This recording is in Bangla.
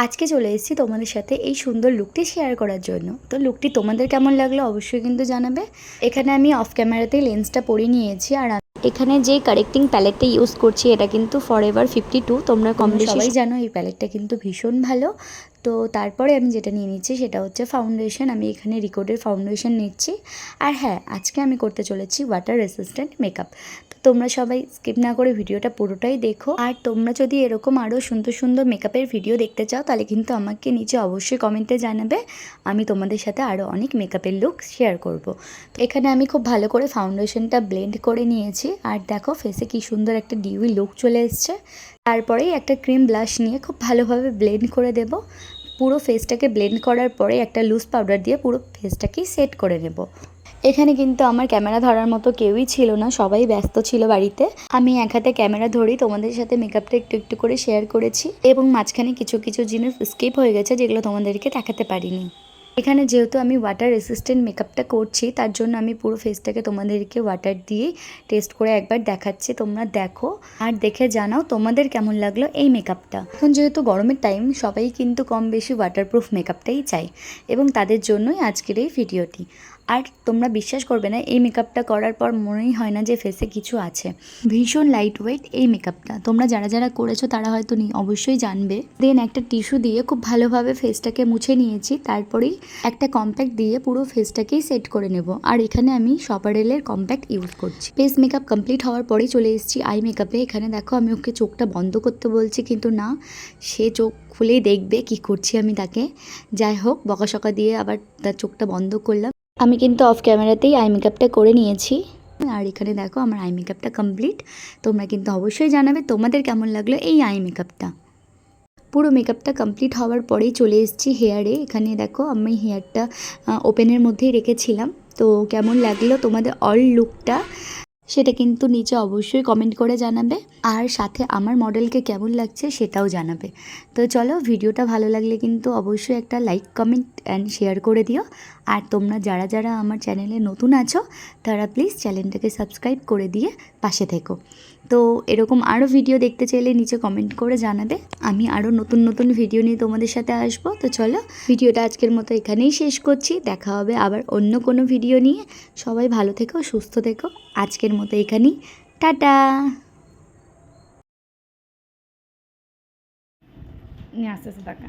আজকে চলে এসেছি তোমাদের সাথে এই সুন্দর লুকটি শেয়ার করার জন্য। তো লুকটি তোমাদের কেমন লাগলো অবশ্যই কিন্তু জানাবে। এখানে আমি অফ ক্যামেরাতেই লেন্সটা পরিয়ে নিয়েছি, আর এখানে যে কারেক্টিং প্যালেটটা ইউজ করছি এটা কিন্তু ফরএভার 52। তোমরা কম বেশি সবাই জানো এই প্যালেটটা কিন্তু ভীষণ ভালো। তো তারপরে আমি যেটা নিয়ে নিচ্ছি সেটা হচ্ছে ফাউন্ডেশন। আমি এখানে রিকোডের ফাউন্ডেশন নিচ্ছি। আর হ্যাঁ, আজকে আমি করতে চলেছি ওয়াটার রেসিস্ট্যান্ট মেকআপ। তো তোমরা সবাই স্কিপ না করে ভিডিওটা পুরোটাই দেখো। আর তোমরা যদি এরকম আরও সুন্দর সুন্দর মেকআপের ভিডিও দেখতে চাও তাহলে কিন্তু আমাকে নিচে অবশ্যই কমেন্টে জানাবে। আমি তোমাদের সাথে আরও অনেক মেকআপের লুক শেয়ার করব। তো এখানে আমি খুব ভালো করে ফাউন্ডেশনটা ব্লেন্ড করে নিয়েছি। আর দেখো ফেসে কি সুন্দর একটা ডিউই লুক চলে এসছে। তারপরেই একটা ক্রিম ব্লাশ নিয়ে খুব ভালোভাবে ব্লেন্ড করে দেব। পুরো ফেসটাকে ব্লেন্ড করার পরে একটা লুজ পাউডার দিয়ে পুরো ফেসটাকেই সেট করে নেব। এখানে কিন্তু আমার ক্যামেরা ধরার মতো কেউই ছিল না, সবাই ব্যস্ত ছিল বাড়িতে। আমি এক হাতে ক্যামেরা ধরি তোমাদের সাথে মেকআপটা একটু একটু করে শেয়ার করেছি, এবং মাঝখানে কিছু কিছু জিনিস স্কিপ হয়ে গেছে যেগুলো তোমাদেরকে দেখাতে পারিনি। এখানে যেহেতু আমি ওয়াটার রেসিস্ট্যান্ট মেকআপটা করছি তার জন্য আমি পুরো ফেসটাকে তোমাদেরকে ওয়াটার দিয়েই টেস্ট করে একবার দেখাচ্ছি। তোমরা দেখো আর দেখে জানাও তোমাদের কেমন লাগলো এই মেকআপটা। এখন যেহেতু গরমের টাইম, সবাই কিন্তু কম বেশি ওয়াটারপ্রুফ মেকআপটাই চাই, এবং তাদের জন্যই আজকের এই ভিডিওটি। আর তোমরা বিশ্বাস করবে না, এই মেকআপটা করার পর মনেই হয় না যে ফেসে কিছু আছে। ভীষণ লাইট ওয়েট এই মেকআপটা। তোমরা যারা যারা করেছো তারা হয়তো অবশ্যই জানবে। দেন একটা টিস্যু দিয়ে খুব ভালোভাবে ফেসটাকে মুছে নিয়েছি। তারপরেই একটা কম্প্যাক্ট দিয়ে পুরো ফেসটাকেই সেট করে নেব। আর এখানে আমি সপারেলের কম্প্যাক্ট ইউজ করছি। ফেস মেকআপ কমপ্লিট হওয়ার পরেই চলে এসেছি আই মেকআপে। এখানে দেখো আমি ওকে চোখটা বন্ধ করতে বলছি, কিন্তু না, সে চোখ খুলেই দেখবে কি করছি আমি তাকে। যাই হোক, বকাশকা দিয়ে আবার তার চোখটা বন্ধ করলাম। আমি কিন্তু অফ ক্যামেরাতেই আই মেকআপটা করে নিয়েছি। আর এখানে দেখো আমার আই মেকআপটা কমপ্লিট। তোমরা কিন্তু অবশ্যই জানাবে তোমাদের কেমন লাগলো এই আই মেকআপটা। পুরো মেকআপটা কমপ্লিট হওয়ার পরেই চলে এসেছি হেয়ারে। এখানে দেখো আমি হেয়ারটা ওপেনের মধ্যেই রেখেছিলাম। তো কেমন লাগলো তোমাদের অল লুকটা সেটা কিন্তু নিচে অবশ্যই কমেন্ট করে জানাবে। আর সাথে আমার মডেলকে কেমন লাগছে সেটাও জানাবে। তো চলো, ভিডিওটা ভালো লাগলে কিন্তু অবশ্যই একটা লাইক, কমেন্ট অ্যান্ড শেয়ার করে দিও। আর তোমরা যারা যারা আমার চ্যানেলে নতুন আছো তারা প্লিজ চ্যানেলটাকে সাবস্ক্রাইব করে দিয়ে পাশে থেকো। তো এরকম আরও ভিডিও দেখতে চাইলে নিচে কমেন্ট করে জানাবে। আমি আরও নতুন নতুন ভিডিও নিয়ে তোমাদের সাথে আসবো। তো চলো, ভিডিওটা আজকের মতো এখানেই শেষ করছি। দেখা হবে আবার অন্য কোনো ভিডিও নিয়ে। সবাই ভালো থেকো, সুস্থ থেকো। আজকের মতো এখানেই টাটা। নিয়ে আস্তে আস্তে টাকা